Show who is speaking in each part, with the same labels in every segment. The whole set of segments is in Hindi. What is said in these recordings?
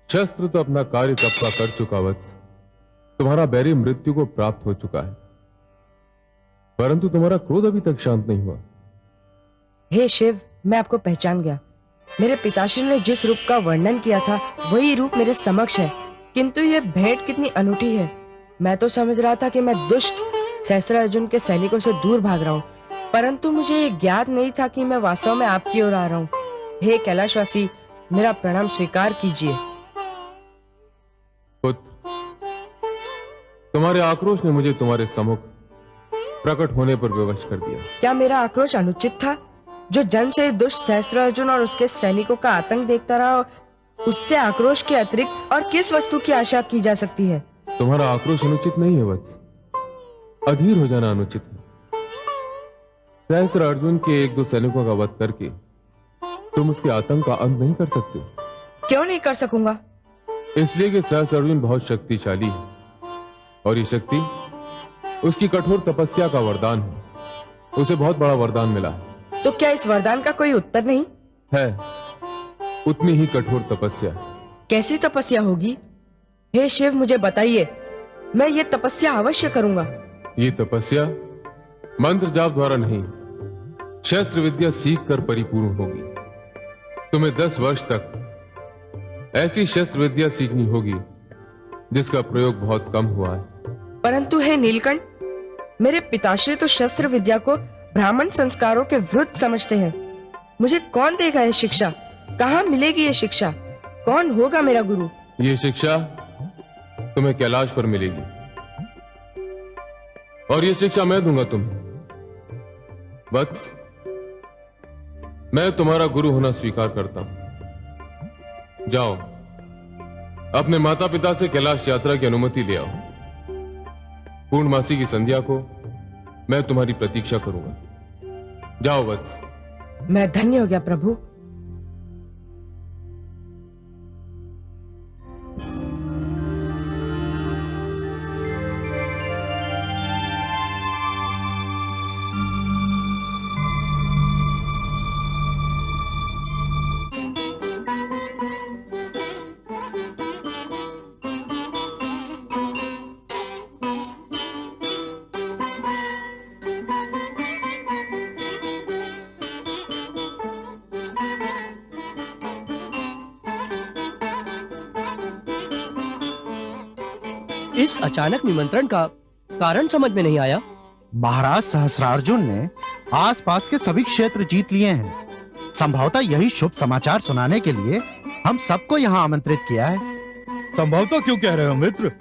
Speaker 1: शस्त्र तो अपना कार्य तब का कर चुका वत्स। तुम्हारा बैरी मृत्यु को प्राप्त हो चुका है, परंतु तुम्हारा क्रोध अभी तक शांत नहीं हुआ।
Speaker 2: हे शिव, मैं आपको पहचान गया। मेरे पिताश्री ने जिस रूप का वर्णन किया था वही रूप मेरे समक्ष है, किंतु यह भेंट कितनी अनूठी है। मैं तो समझ रहा था कि मैं दुष्ट सहस्त्रार्जुन के सैनिकों से दूर भाग रहा हूँ, परंतु मुझे ये ज्ञात नहीं था कि मैं वास्तव में आपकी ओर आ रहा हूँ। हे कैलाशवासी, मेरा प्रणाम स्वीकार कीजिए।
Speaker 1: पुत्र, तुम्हारे आक्रोश ने मुझे तुम्हारे सम्मुख प्रकट होने पर विवश कर दिया।
Speaker 2: क्या मेरा आक्रोश अनुचित था? जो जन्म से दुष्ट सहस्त्रार्जुन और उसके सैनिकों का आतंक देखता रहा, उससे आक्रोश के अतिरिक्त और किस वस्तु की आशा की जा सकती है?
Speaker 1: तुम्हारा आक्रोश अनुचित नहीं है वत्स, अधीर हो जाना अनुचित है। सहस्त्रार्जुन के एक दो सैनिकों का वध करके तुम उसके आतंक का अंत नहीं कर सकते।
Speaker 2: क्यों नहीं कर सकूंगा?
Speaker 1: इसलिए कि सहस्त्रार्जुन बहुत शक्तिशाली है और ये शक्ति उसकी कठोर तपस्या का वरदान है। उसे बहुत बड़ा वरदान मिला है।
Speaker 2: तो क्या इस वरदान का कोई उत्तर नहीं
Speaker 1: है? उतनी ही कठोर तपस्या।
Speaker 2: कैसी तपस्या होगी? हे शिव, मुझे बताइए, मैं ये तपस्या अवश्य करूंगा।
Speaker 1: ये तपस्या मंत्र जाप द्वारा नहीं, शस्त्र विद्या सीख कर परिपूर्ण होगी। तुम्हें 10 वर्ष तक ऐसी शस्त्र विद्या सीखनी होगी जिसका प्रयोग बहुत कम हुआ है।
Speaker 2: परंतु हे नीलकंठ, मेरे पिताश्री तो शस्त्र विद्या को ब्राह्मण संस्कारों के विरुद्ध समझते हैं। मुझे कौन देगा ये शिक्षा? कहाँ मिलेगी ये शिक्षा? कौन होगा मेरा गुरु?
Speaker 1: ये शिक्षा तुम्हें कैलाश पर मिलेगी और ये शिक्षा मैं दूंगा तुम्हें। वत्स, मैं तुम्हारा गुरु होना स्वीकार करता हूं। जाओ, अपने माता पिता से कैलाश यात्रा की अनुमति ले आओ। पूर्णमासी की संध्या को मैं तुम्हारी प्रतीक्षा करूंगा। जाओ वत्स।
Speaker 2: मैं धन्य हो गया प्रभु।
Speaker 3: इस अचानक निमंत्रण का कारण समझ में नहीं आया।
Speaker 4: महाराज सहस्त्रार्जुन ने आसपास के सभी क्षेत्र जीत लिए हैं। संभवतः यही शुभ समाचार सुनाने के लिए हम सबको यहाँ आमंत्रित किया है।
Speaker 5: संभवतः क्यों कह रहे हो मित्र?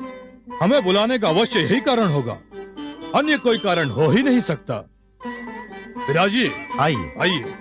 Speaker 5: हमें बुलाने का अवश्य यही कारण होगा, अन्य कोई कारण हो ही नहीं सकता। विराजिए,
Speaker 4: आइए
Speaker 5: आइए।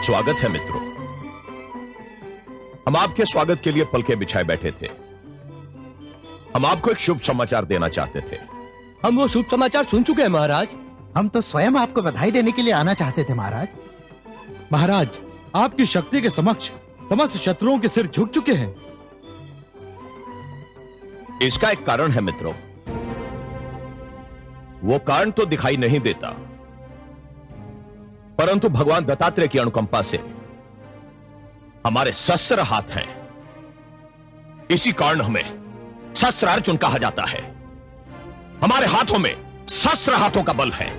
Speaker 6: स्वागत है मित्रों। हम आपके स्वागत के लिए पलके बिछाए बैठे थे। हम आपको एक शुभ समाचार देना चाहते थे।
Speaker 3: हम वो शुभ समाचार सुन चुके हैं महाराज।
Speaker 4: हम तो स्वयं आपको बधाई देने के लिए आना चाहते थे महाराज।
Speaker 5: महाराज, आपकी शक्ति के समक्ष समस्त शत्रुओं के सिर झुक चुके हैं।
Speaker 6: इसका एक कारण है मित्रों। वो कारण तो दिखाई नहीं देता, परंतु भगवान दत्तात्रेय की अनुकंपा से हमारे सहस्त्र हाथ हैं। इसी कारण हमें सहस्त्रार्जुन कहा जाता है। हमारे हाथों में सहस्त्र हाथों का बल है।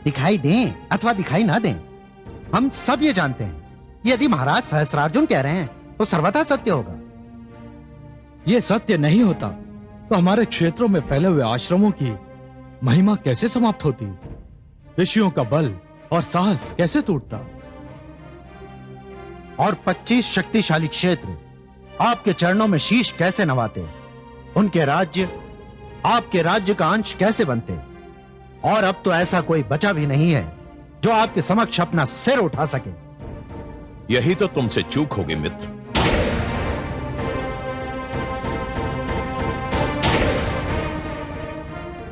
Speaker 4: दिखाई दें अथवा दिखाई ना दें, हम सब ये जानते हैं कि यदि महाराज सहस्त्रार्जुन कह रहे हैं तो सर्वथा सत्य होगा।
Speaker 5: ये सत्य नहीं होता तो हमारे क्षेत्रों में फैले हुए आश्रमों की महिमा कैसे समाप्त होती, ऋषियों का बल और साहस कैसे टूटता।
Speaker 4: और 25 शक्तिशाली क्षेत्र आपके चरणों में शीश कैसे नवाते, उनके राज्य आपके राज्य का अंश कैसे बनते। और अब तो ऐसा कोई बचा भी नहीं है जो आपके समक्ष अपना सिर उठा सके।
Speaker 6: यही तो तुमसे चूक होगी मित्र।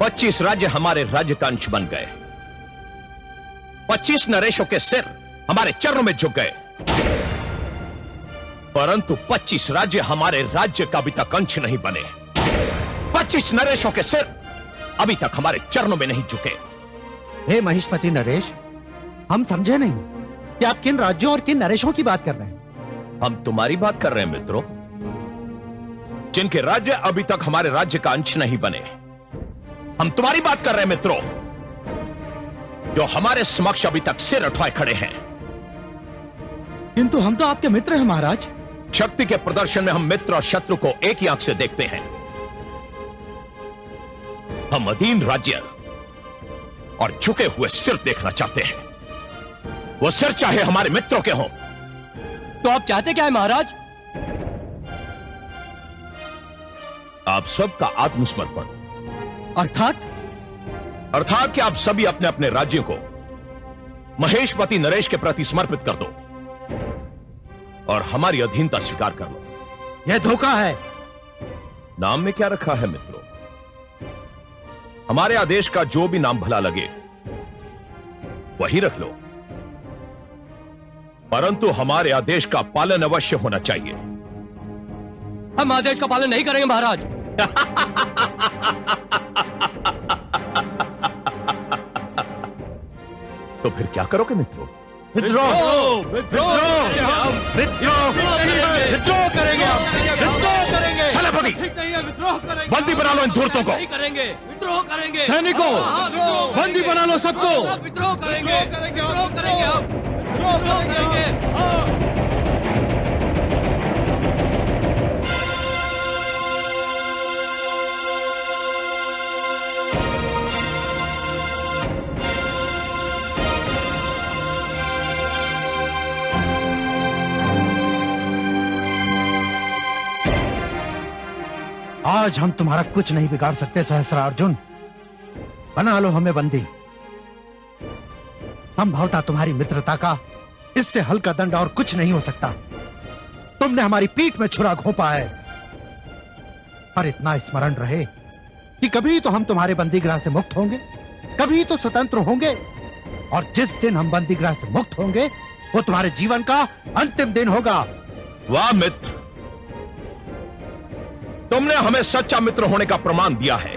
Speaker 6: पच्चीस राज्य हमारे राज्य का अंश बन गए। 25 नरेशों के सिर हमारे चरणों में झुक गए, परंतु 25 राज्य हमारे राज्य का अभी तक अंश नहीं बने। 25 नरेशों के सिर अभी तक हमारे चरणों में नहीं झुके।
Speaker 4: हे महिष्मति नरेश, हम समझे नहीं कि आप किन राज्यों और किन नरेशों की बात कर रहे हैं।
Speaker 6: हम तुम्हारी बात कर रहे हैं मित्रों, जिनके राज्य अभी तक हमारे राज्य का अंश नहीं बने। हम तुम्हारी बात कर रहे हैं मित्रों, जो हमारे समक्ष अभी तक सिर उठाए खड़े हैं।
Speaker 5: किंतु हम तो आपके मित्र हैं महाराज।
Speaker 6: शक्ति के प्रदर्शन में हम मित्र और शत्रु को एक ही आंख से देखते हैं। हम अधीन राज्य और झुके हुए सिर देखना चाहते हैं। वो सिर चाहे हमारे मित्रों के हों।
Speaker 3: तो आप चाहते क्या है महाराज?
Speaker 6: आप सबका आत्मसमर्पण, अर्थात कि आप सभी अपने अपने राज्यों को महेशपति नरेश के प्रति समर्पित कर दो और हमारी अधीनता स्वीकार कर लो।
Speaker 4: यह धोखा है।
Speaker 6: नाम में क्या रखा है मित्रों? हमारे आदेश का जो भी नाम भला लगे वही रख लो, परंतु हमारे आदेश का पालन अवश्य होना चाहिए।
Speaker 3: हम आदेश का पालन नहीं करेंगे महाराज।
Speaker 6: तो फिर क्या करोगे मित्रों?
Speaker 4: विद्रोह करेंगे हम, विद्रोह करेंगे।
Speaker 6: सेनापति, बंदी बना लो इन धूर्तों को।
Speaker 3: करेंगे, विद्रोह करेंगे।
Speaker 5: सैनिकों, बंदी बना लो सबको।
Speaker 3: विद्रोह करेंगे, विद्रोह करेंगे हम, विद्रोह करेंगे।
Speaker 4: आज हम तुम्हारा कुछ नहीं बिगाड़ सकते सहस्त्रार्जुन। बना लो हमें बंदी। संभवतः तुम्हारी मित्रता का इससे हल्का दंड और कुछ नहीं हो सकता। तुमने हमारी पीठ में छुरा घोंपा है। पर इतना स्मरण रहे कि कभी तो हम तुम्हारे बंदीगृह से मुक्त होंगे, कभी तो स्वतंत्र होंगे। और जिस दिन हम बंदीगृह से मुक्त होंगे वो तुम्हारे जीवन का अंतिम दिन होगा।
Speaker 6: वाह मित्र, तुमने हमें सच्चा मित्र होने का प्रमाण दिया है।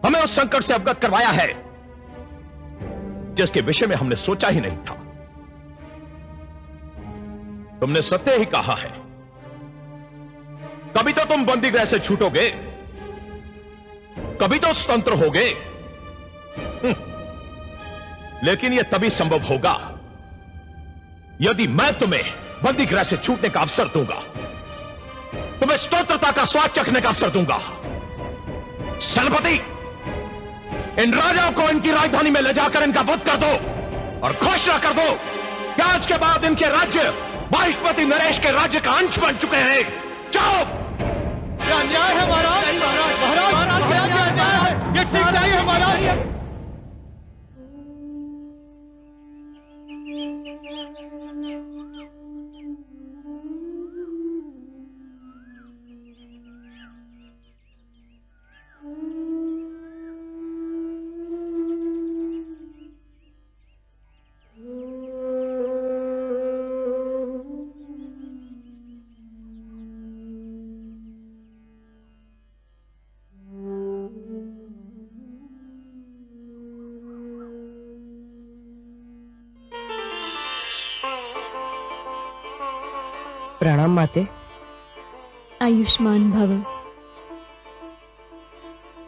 Speaker 6: हमें उस संकट से अवगत करवाया है जिसके विषय में हमने सोचा ही नहीं था। तुमने सत्य ही कहा है। कभी तो तुम बंदीगृह से छूटोगे, कभी तो स्वतंत्र होगे। लेकिन यह तभी संभव होगा यदि मैं तुम्हें बंदीगृह से छूटने का अवसर दूंगा, तुम्हें स्वतंत्रता का स्वाद चखने का अवसर दूंगा। सेनापति, इन राजाओं को इनकी राजधानी में ले जाकर इनका वध कर दो और घोषणा कर दो कि आज के बाद इनके राज्य महिष्मति नरेश के राज्य का अंश बन चुके हैं। जाओ।
Speaker 5: ये अन्याय है महाराज। महाराज, ये अन्याय है। ये ठीक नहीं है महाराज।
Speaker 2: प्रणाम माते।
Speaker 7: आयुष्मान भव।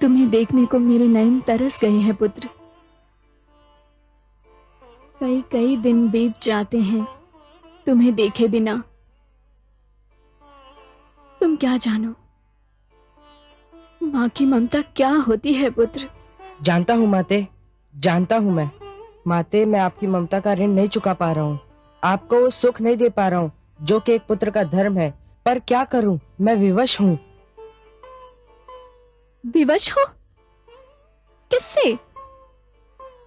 Speaker 7: तुम्हें देखने को मेरे नयन तरस गए हैं पुत्र। कई कई दिन बीत जाते हैं तुम्हें देखे बिना। तुम क्या जानो माँ की ममता क्या होती है पुत्र।
Speaker 2: जानता हूँ माते, जानता हूँ मैं। माते, मैं आपकी ममता का ऋण नहीं चुका पा रहा हूँ, आपको वो सुख नहीं दे पा रहा हूँ जो कि एक पुत्र का धर्म है। पर क्या करूँ, मैं विवश हूँ।
Speaker 7: विवश हो? किससे?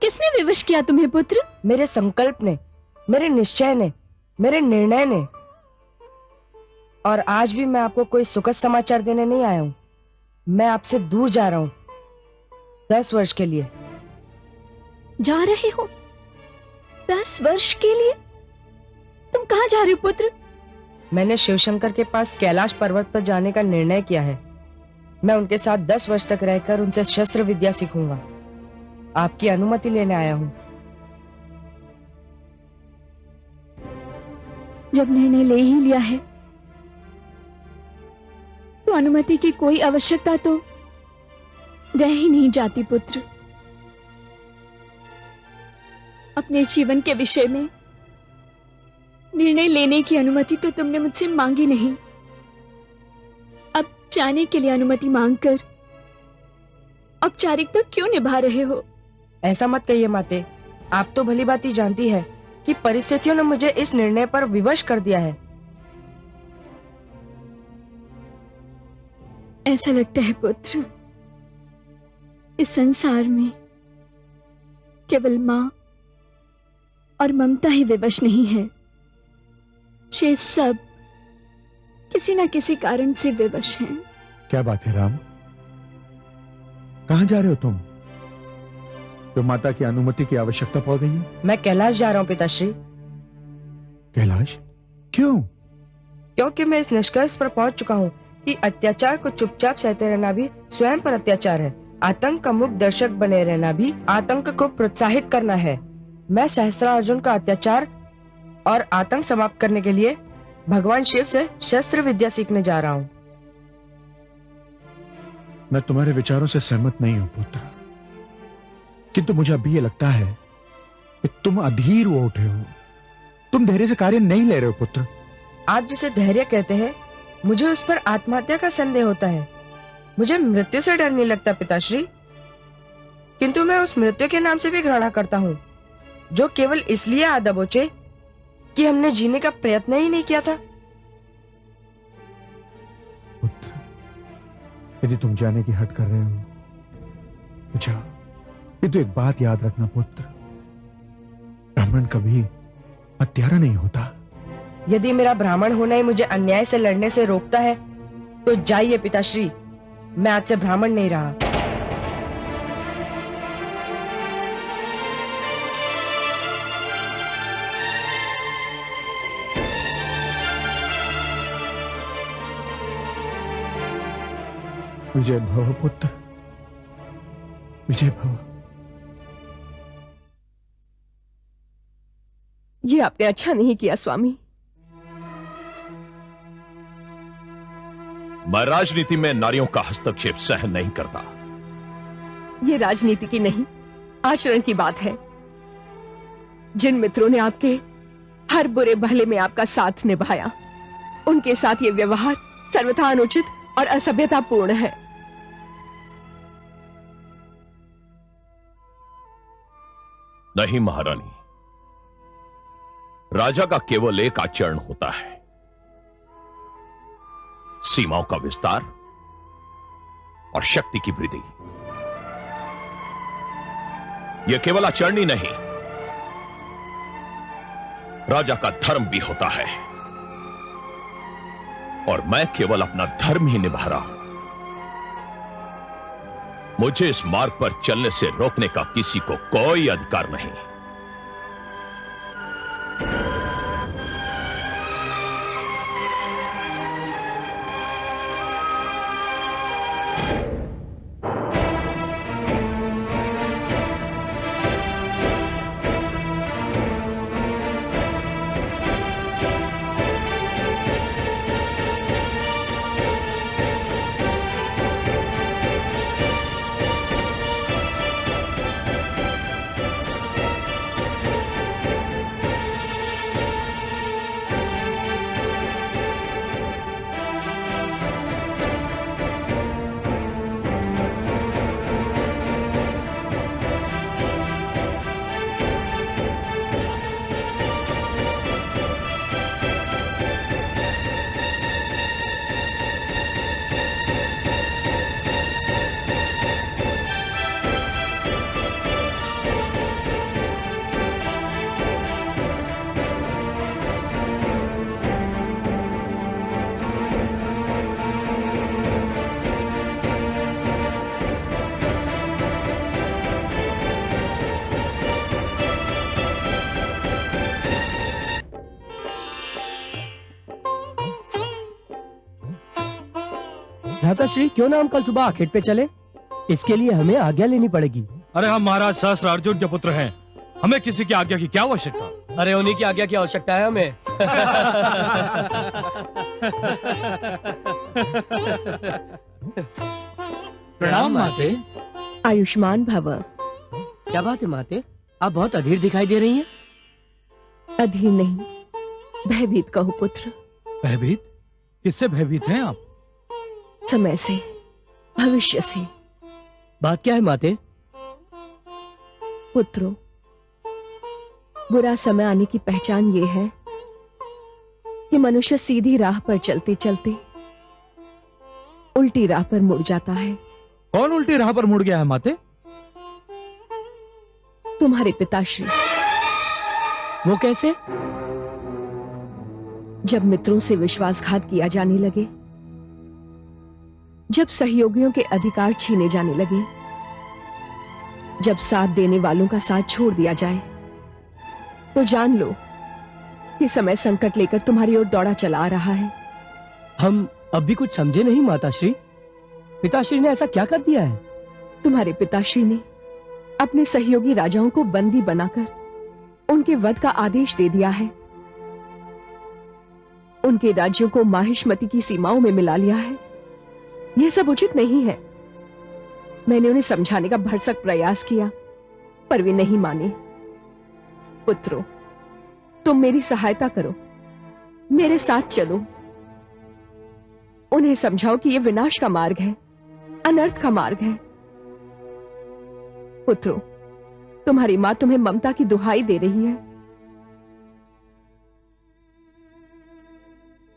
Speaker 7: किसने विवश किया तुम्हें पुत्र?
Speaker 2: मेरे संकल्प ने, मेरे निश्चय ने, मेरे निर्णय ने। और आज भी मैं आपको कोई सुखद समाचार देने नहीं आया हूँ। मैं आपसे दूर जा रहा हूँ 10 वर्ष के लिए।
Speaker 7: जा रहे हो? 10 वर्ष के लिए? तुम कहाँ जा रहे हो पुत्र?
Speaker 2: मैंने शिवशंकर के पास कैलाश पर्वत पर जाने का निर्णय किया है। मैं उनके साथ 10 वर्ष तक रहकर उनसे शस्त्र विद्या सीखूंगा। आपकी अनुमति लेने आया हूँ।
Speaker 7: जब निर्णय ले ही लिया है तो अनुमति की कोई आवश्यकता तो रह ही नहीं जाती पुत्र। अपने जीवन के विषय में निर्णय लेने की अनुमति तो तुमने मुझसे मांगी नहीं। अब जाने के लिए अनुमति मांगकर औपचारिकता क्यों निभा रहे हो?
Speaker 2: ऐसा मत कहिए माते। आप तो भली भांति जानती है कि परिस्थितियों ने मुझे इस निर्णय पर विवश कर दिया है।
Speaker 7: ऐसा लगता है पुत्र इस संसार में केवल मां और ममता ही विवश नहीं है। शेष सब किसी ना किसी कारण से विवश हैं।
Speaker 5: क्या बात है राम, कहां जा रहे हो तुम? तो माता की अनुमति की आवश्यकता पड़ गई है?
Speaker 2: मैं कैलाश जा रहा हूँ पिताश्री।
Speaker 5: कैलाश? क्यों?
Speaker 2: क्योंकि मैं इस निष्कर्ष पर पहुंच चुका हूँ कि अत्याचार को चुपचाप सहते रहना भी स्वयं पर अत्याचार है। आतंक का मुक्त दर्शक बने रहना भी आतंक को प्रोत्साहित करना है। मैं सहस्त्रार्जुन का अत्याचार और आतंक समाप्त करने के लिए भगवान शिव से शस्त्र विद्या सीखने जा रहा हूँ।
Speaker 5: मैं तुम्हारे विचारों से सहमत नहीं हूं पुत्र, किंतु मुझे अभी ये लगता है कि तुम अधीर हो उठे हो। तुम धैर्य से कार्य नहीं ले रहे हो पुत्र।
Speaker 2: आप जिसे धैर्य कहते हैं, मुझे उस पर आत्महत्या का संदेह होता है। मुझे मृत्यु से डर नहीं लगता पिताश्री, किंतु मैं उस मृत्यु के नाम से भी घृणा करता हूँ जो केवल इसलिए आ दबोचे कि हमने जीने का प्रयत्न ही नहीं किया था।
Speaker 5: पुत्र, यदि तुम जाने की हट कर रहे हो तो जाओ, किंतु एक बात याद रखना पुत्र, ब्राह्मण कभी हत्यारा नहीं होता।
Speaker 2: यदि मेरा ब्राह्मण होना ही मुझे अन्याय से लड़ने से रोकता है तो जाइए पिताश्री, मैं आज से ब्राह्मण नहीं रहा।
Speaker 5: विजय भव पुत्र, विजय भव।
Speaker 8: ये आपने अच्छा नहीं किया स्वामी।
Speaker 6: मैं राजनीति में नारियों का हस्तक्षेप सहन नहीं करता।
Speaker 8: ये राजनीति की नहीं, आचरण की बात है। जिन मित्रों ने आपके हर बुरे भले में आपका साथ निभाया, उनके साथ ये व्यवहार सर्वथा अनुचित और असभ्यतापूर्ण है।
Speaker 6: नहीं महारानी, राजा का केवल एक आचरण होता है, सीमाओं का विस्तार और शक्ति की वृद्धि। यह केवल आचरण ही नहीं, राजा का धर्म भी होता है, और मैं केवल अपना धर्म ही निभा रहा हूं। मुझे इस मार्ग पर चलने से रोकने का किसी को कोई अधिकार नहीं।
Speaker 9: भ्राताश्री, क्यों ना हम कल सुबह आखेट पे चले? इसके लिए हमें आज्ञा लेनी पड़ेगी।
Speaker 10: अरे हम महाराज सहस्त्र अर्जुन के पुत्र हैं, हमें किसी की आज्ञा की क्या आवश्यकता?
Speaker 9: अरे उन्हीं की आज्ञा की आवश्यकता है हमें। प्रणाम माते।
Speaker 8: आयुष्मान भव।
Speaker 9: क्या बात है माते, आप बहुत अधीर दिखाई दे रही हैं।
Speaker 8: अधीर नहीं, भयभीत कहो पुत्र।
Speaker 10: भयभीत? किससे भयभीत हैं आप?
Speaker 8: समय से, भविष्य से।
Speaker 9: बात क्या है माते?
Speaker 8: पुत्रों, बुरा समय आने की पहचान ये है कि मनुष्य सीधी राह पर चलते चलते उल्टी राह पर मुड़ जाता है।
Speaker 10: कौन उल्टी राह पर मुड़ गया है माते?
Speaker 8: तुम्हारे पिताश्री।
Speaker 9: वो कैसे?
Speaker 8: जब मित्रों से विश्वासघात किया जाने लगे, जब सहयोगियों के अधिकार छीने जाने लगे, जब साथ देने वालों का साथ छोड़ दिया जाए, तो जान लो कि समय संकट लेकर तुम्हारी ओर दौड़ा चला आ रहा है।
Speaker 9: हम अब भी कुछ समझे नहीं माताश्री। पिताश्री ने ऐसा क्या कर दिया है?
Speaker 8: तुम्हारे पिताश्री ने अपने सहयोगी राजाओं को बंदी बनाकर उनके वध का आदेश दे दिया है। उनके राज्यों को माहिष्मति की सीमाओं में मिला लिया है। यह सब उचित नहीं है। मैंने उन्हें समझाने का भरसक प्रयास किया, पर वे नहीं माने। पुत्रों, तुम मेरी सहायता करो, मेरे साथ चलो। उन्हें समझाओ कि यह विनाश का मार्ग है, अनर्थ का मार्ग है। पुत्रों, तुम्हारी मां तुम्हें ममता की दुहाई दे रही है।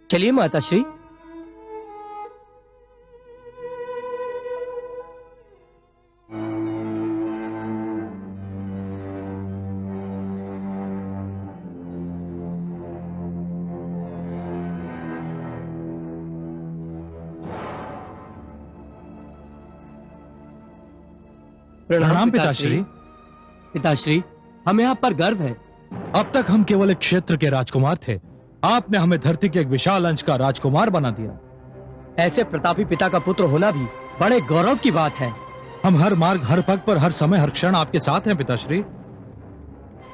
Speaker 9: चलिए माताश्री।
Speaker 10: प्रणाम पिताश्री।
Speaker 9: पिताश्री, हमें आप पर गर्व है।
Speaker 10: अब तक हम केवल एक क्षेत्र के राजकुमार थे, आपने हमें धरती के एक विशाल अंश का राजकुमार बना दिया।
Speaker 9: ऐसे प्रतापी पिता का पुत्र होना भी बड़े गौरव की बात है।
Speaker 10: हम हर मार्ग, हर पग पर, हर समय, हर क्षण आपके साथ हैं पिताश्री।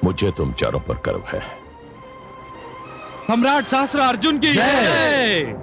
Speaker 6: मुझे तुम चारों पर गर्व है।
Speaker 10: सम्राट सहस्त्र अर्जुन की जय।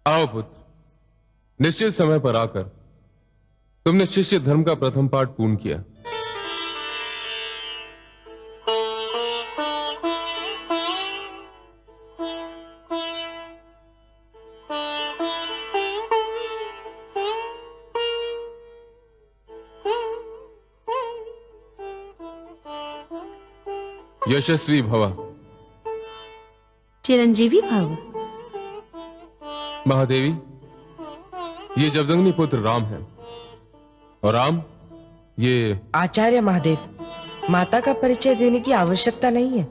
Speaker 1: आओ पुत्र, निश्चित समय पर आकर तुमने शिष्य धर्म का प्रथम पाठ पूर्ण किया। यशस्वी भव।
Speaker 11: चिरंजीवी भव।
Speaker 1: महादेवी, ये जमदग्नि पुत्र राम है, और राम ये
Speaker 2: आचार्य महादेव। माता का परिचय देने की आवश्यकता नहीं है।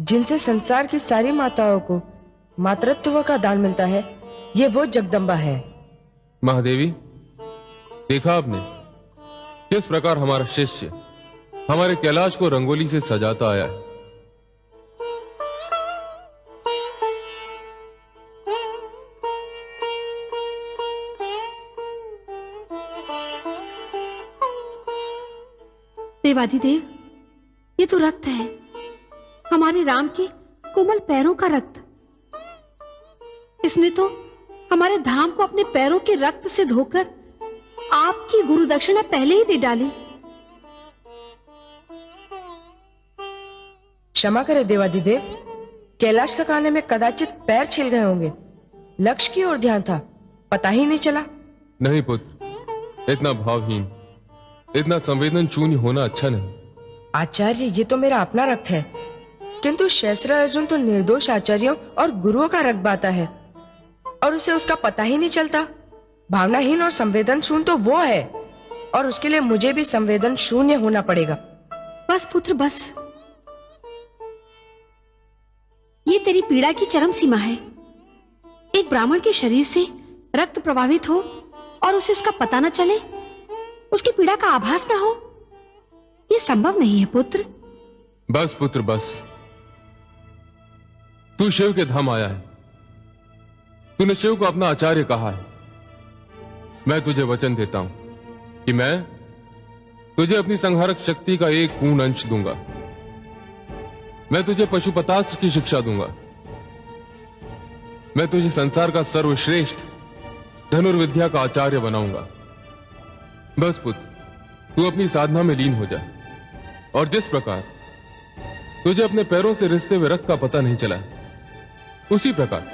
Speaker 2: जिनसे संसार की सारी माताओं को मातृत्व का दान मिलता है, ये वो जगदम्बा है।
Speaker 1: महादेवी, देखा आपने किस प्रकार हमारा शिष्य हमारे कैलाश को रंगोली से सजाता आया है।
Speaker 11: देवाधिदेव, ये तो रक्त है, हमारे राम के कोमल पैरों का रक्त। इसने तो हमारे धाम को अपने पैरों के रक्त से धोकर आपकी गुरु दक्षिणा पहले ही दे डाली।
Speaker 2: क्षमा करे देवाधिदेव, कैलाश तक आने में कदाचित पैर छिल गए होंगे। लक्ष्य की ओर ध्यान था, पता ही नहीं चला।
Speaker 1: नहीं पुत्र, इतना भावहीन, इतना संवेदन शून्य होना अच्छा नहीं।
Speaker 2: आचार्य, ये तो मेरा अपना रक्त है, किंतु शेषर अर्जुन तो निर्दोष आचार्यों और गुरुओं का रक्त बाता है और उसे उसका पता ही नहीं चलता। भावनाहीन और संवेदन शून्य तो वो है, और उसके लिए मुझे भी संवेदन शून्य होना पड़ेगा।
Speaker 11: बस पुत्र बस, ये तेरी पीड़ा की चरम सीमा है। एक ब्राह्मण के शरीर से रक्त प्रभावित हो और उसे उसका पता न चले, उसकी पीड़ा का आभास न हो, यह संभव नहीं है पुत्र।
Speaker 1: बस पुत्र बस, तू शिव के धाम आया है, तूने शिव को अपना आचार्य कहा है। मैं तुझे वचन देता हूं कि मैं तुझे अपनी संहारक शक्ति का एक पूर्ण अंश दूंगा। मैं तुझे पशुपतास्त्र की शिक्षा दूंगा। मैं तुझे संसार का सर्वश्रेष्ठ धनुर्विद्या का आचार्य बनाऊंगा। बस पुत्र, तू अपनी साधना में लीन हो जा, और जिस प्रकार तुझे अपने पैरों से रिसते हुए रक्त का पता नहीं चला, उसी प्रकार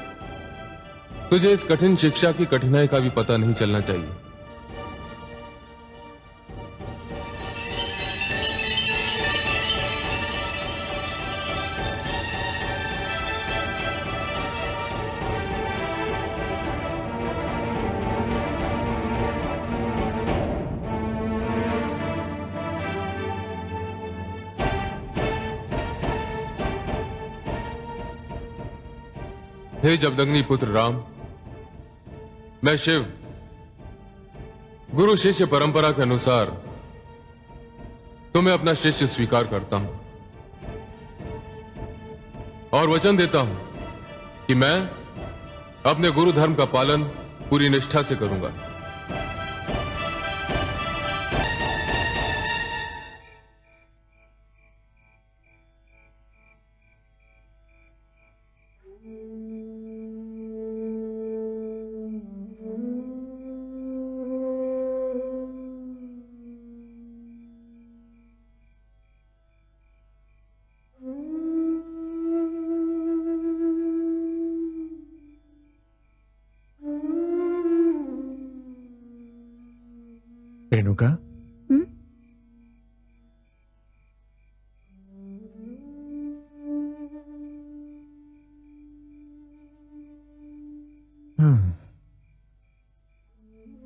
Speaker 1: तुझे इस कठिन शिक्षा की कठिनाई का भी पता नहीं चलना चाहिए। हे जमदग्नि पुत्र राम, मैं शिव गुरु शिष्य परंपरा के अनुसार तुम्हें अपना शिष्य स्वीकार करता हूं और वचन देता हूं कि मैं अपने गुरु धर्म का पालन पूरी निष्ठा से करूंगा।
Speaker 5: रेणुका,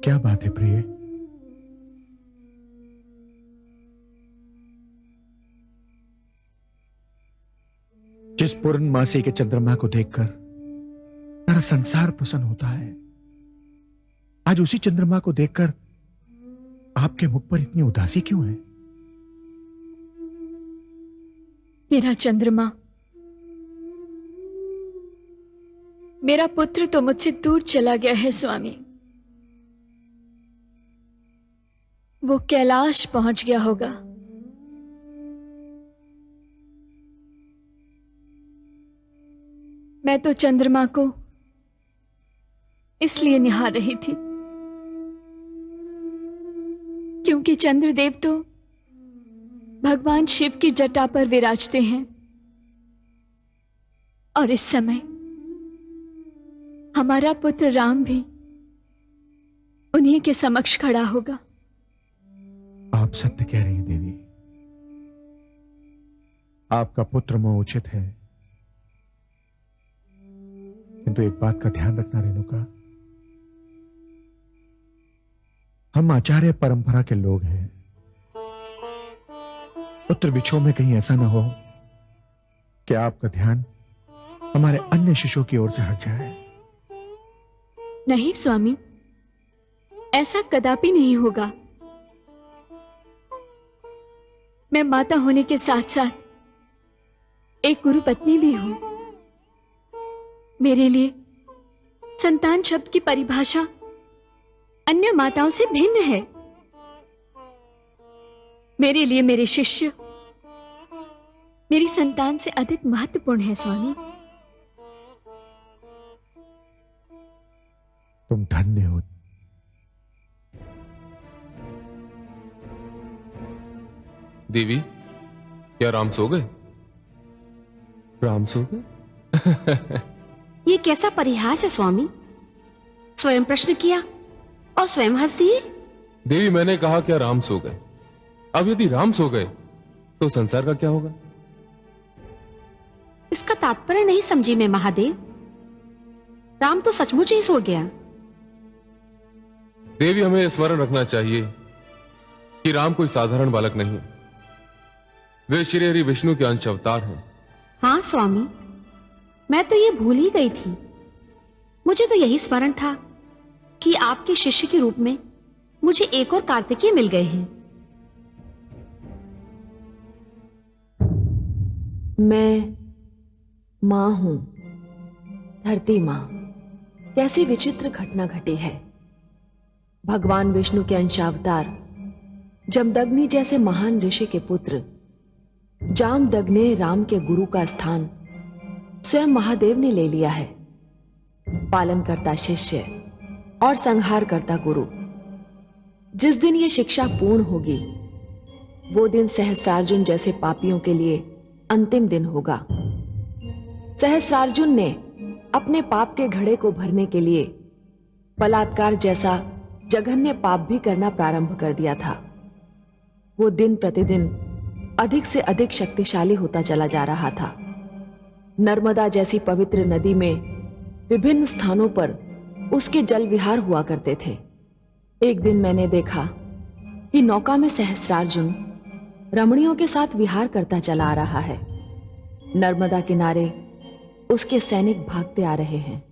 Speaker 5: क्या बात है प्रिय? जिस पूर्णमासी के चंद्रमा को देखकर सारा संसार प्रसन्न होता है, आज उसी चंद्रमा को देखकर आपके मुख पर इतनी उदासी क्यों है?
Speaker 7: मेरा चंद्रमा, मेरा पुत्र तो मुझसे दूर चला गया है स्वामी। वो कैलाश पहुंच गया होगा। मैं तो चंद्रमा को इसलिए निहार रही थी क्योंकि चंद्रदेव तो भगवान शिव की जटा पर विराजते हैं और इस समय हमारा पुत्र राम भी उन्हीं के समक्ष खड़ा होगा।
Speaker 5: आप सत्य कह रही हैं देवी, आपका पुत्र मोह उचित है, किंतु एक बात का ध्यान रखना रेणुका, हम आचार्य परंपरा के लोग हैं। पुत्र विछोह में कहीं ऐसा ना हो कि आपका ध्यान हमारे अन्य शिष्यों की ओर से हट जाए।
Speaker 7: नहीं स्वामी, ऐसा कदापि नहीं होगा। मैं माता होने के साथ साथ एक गुरु पत्नी भी हूं। मेरे लिए संतान शब्द की परिभाषा अन्य माताओं से भिन्न है। मेरे लिए मेरे शिष्य मेरी संतान से अधिक महत्वपूर्ण है स्वामी।
Speaker 5: तुम धन्य हो।
Speaker 1: देवी, क्या राम सो गए? राम सो गए?
Speaker 11: ये कैसा परिहास है स्वामी? स्वयं प्रश्न किया और स्वयं हंस दिए।
Speaker 1: देवी, मैंने कहा क्या राम सो गए? अब यदि राम सो गए तो संसार का क्या होगा?
Speaker 11: इसका तात्पर्य नहीं समझी मैं महादेव। राम तो सचमुच ही सो गया।
Speaker 1: देवी, हमें स्मरण रखना चाहिए कि राम कोई साधारण बालक नहीं, वे श्री हरि विष्णु के अंश अवतार हैं।
Speaker 11: हाँ स्वामी, मैं तो ये भूल ही गई थी। मुझे तो यही स्मरण था कि आपके शिष्य के रूप में मुझे एक और कार्तिकेय मिल गए हैं।
Speaker 8: मैं मां हूं, धरती मां। कैसी विचित्र घटना घटी है। भगवान विष्णु के अंशावतार जमदग्नि जैसे महान ऋषि के पुत्र जामदग्नि ने राम के गुरु का स्थान स्वयं महादेव ने ले लिया है। पालन करता शिष्य और संहार करता गुरु। जिस दिन ये शिक्षा पूर्ण होगी वो दिन सहस्रार्जुन जैसे पापियों के लिए अंतिम दिन होगा। सहस्रार्जुन ने अपने पाप के घड़े को भरने के लिए बलात्कार जैसा जघन्य पाप भी करना प्रारंभ कर दिया था। वो दिन प्रतिदिन अधिक से अधिक शक्तिशाली होता चला जा रहा था। नर्मदा जैसी पवित्र नदी में विभिन्न स्थानों पर उसके जल विहार हुआ करते थे। एक दिन मैंने देखा कि नौका में सहस्रार्जुन रमणियों के साथ विहार करता चला आ रहा है। नर्मदा किनारे उसके सैनिक भागते आ रहे हैं।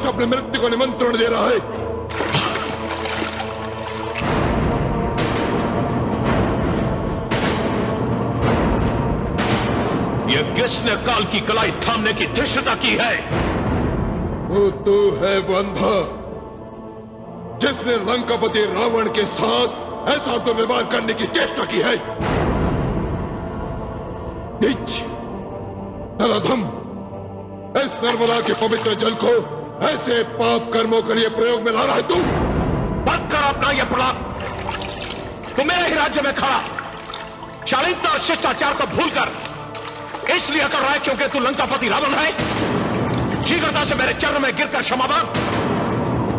Speaker 6: अपने मृत्यु को निमंत्रण दे रहा है। यह किसने काल की कलाई थामने की धृष्टता की है?
Speaker 1: वो तो है वो अंधा जिसने लंकापति रावण के साथ ऐसा दुर्व्यवहार करने की चेष्टा की है। नीच, नराधम, इस नर्मदा के पवित्र जल को ऐसे पाप कर्मों के लिए प्रयोग में ला रहा है तू?
Speaker 6: बंद कर अपना यह प्रलाप। तू मेरे ही राज्य में खड़ा शालीनता और शिष्टाचार को भूलकर इसलिए कर रहा है क्योंकि तू लंकापति रावण है? शीघ्रता से मेरे चरण में गिरकर क्षमा मांग।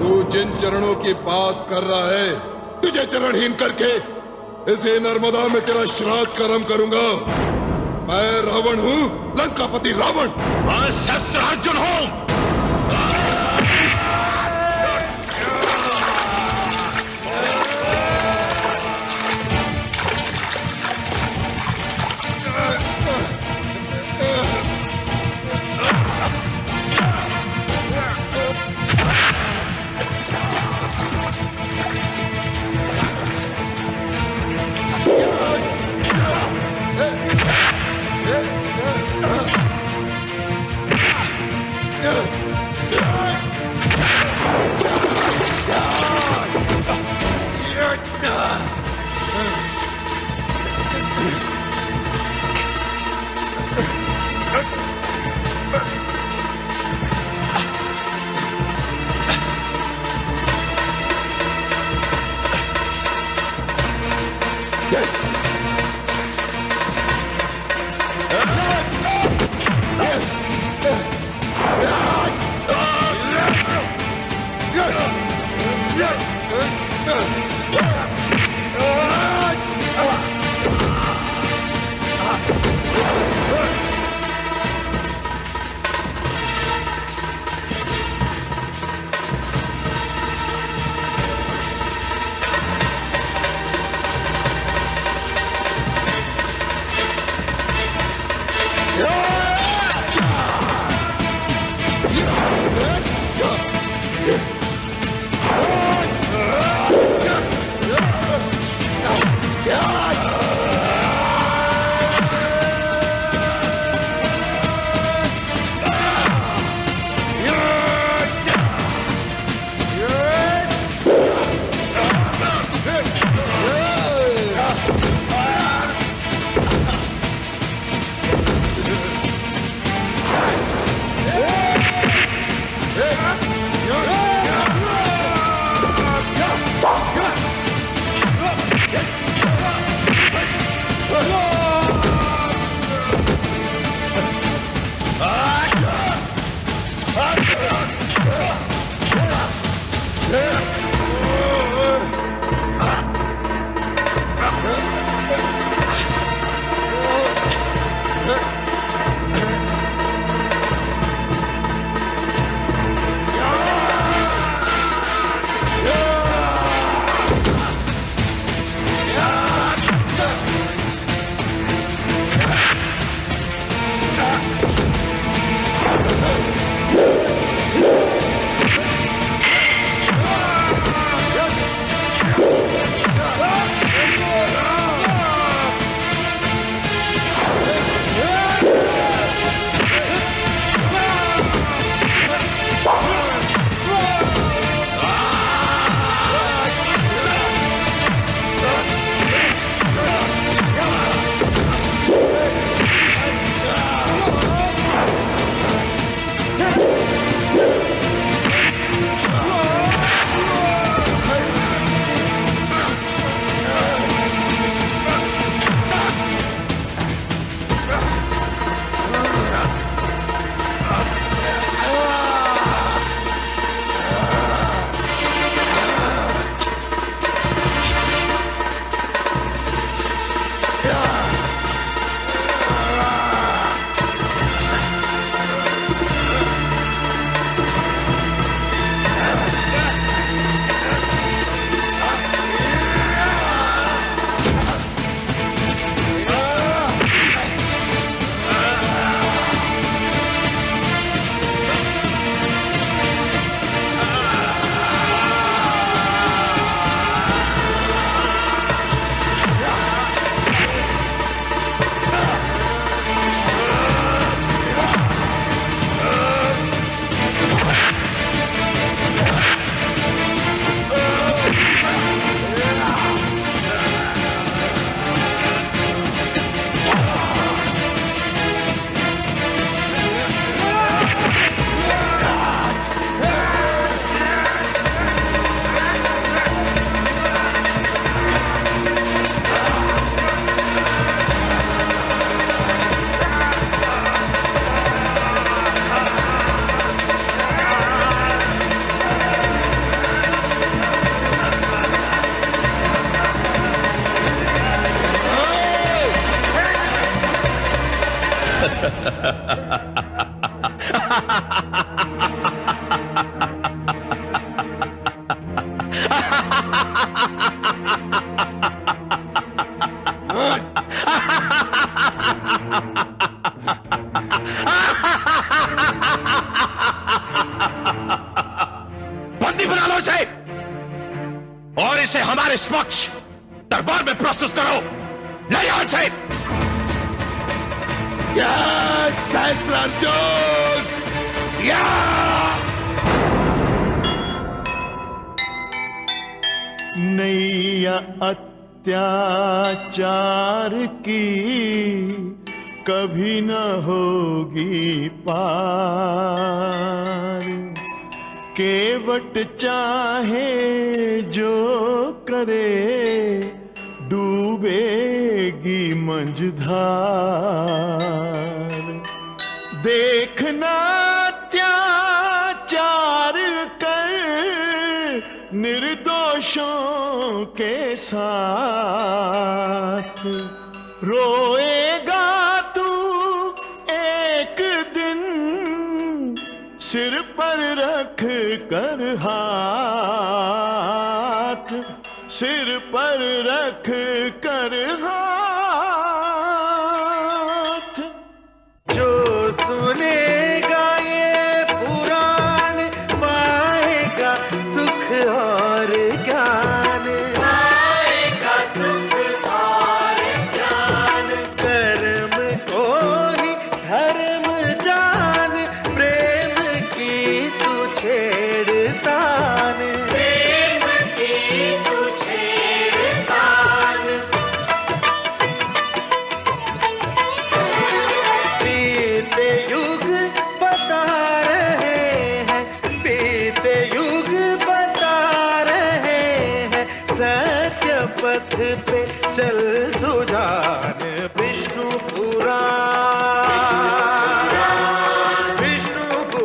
Speaker 12: तू जिन चरणों की बात कर रहा है, तुझे चरणहीन करके इसी नर्मदा में तेरा श्राद्ध कर्म करूंगा। मैं रावण हूं, लंकापति रावण।
Speaker 6: मैं शस्त्रार्जुन हूं। बंदी बना लो इसे और इसे हमारे समक्ष दरबार में प्रस्तुत करो। ले आओ इसे।
Speaker 12: सहस्त्रार्जुन!
Speaker 13: नैया अत्याचार की कभी न होगी पार। केवट चाहे जो करे डूबेगी मंझधार। देखना अत्याचार कर निर्दोषों के साथ। रोएगा तू एक दिन सिर पर रख कर हाथ, सिर पर रख कर हाथ। जो सुनेगा ये पुराण पाएगा सुख और ज्ञान, पाएगा सुख और ज्ञान। कर्म को ही धर्म जान, प्रेम की तू छेड़तान, प्रेम की तू छेड़तान। बीते युग बता रहे हैं, बीते युग बता रहे हैं, सत्य पथ पे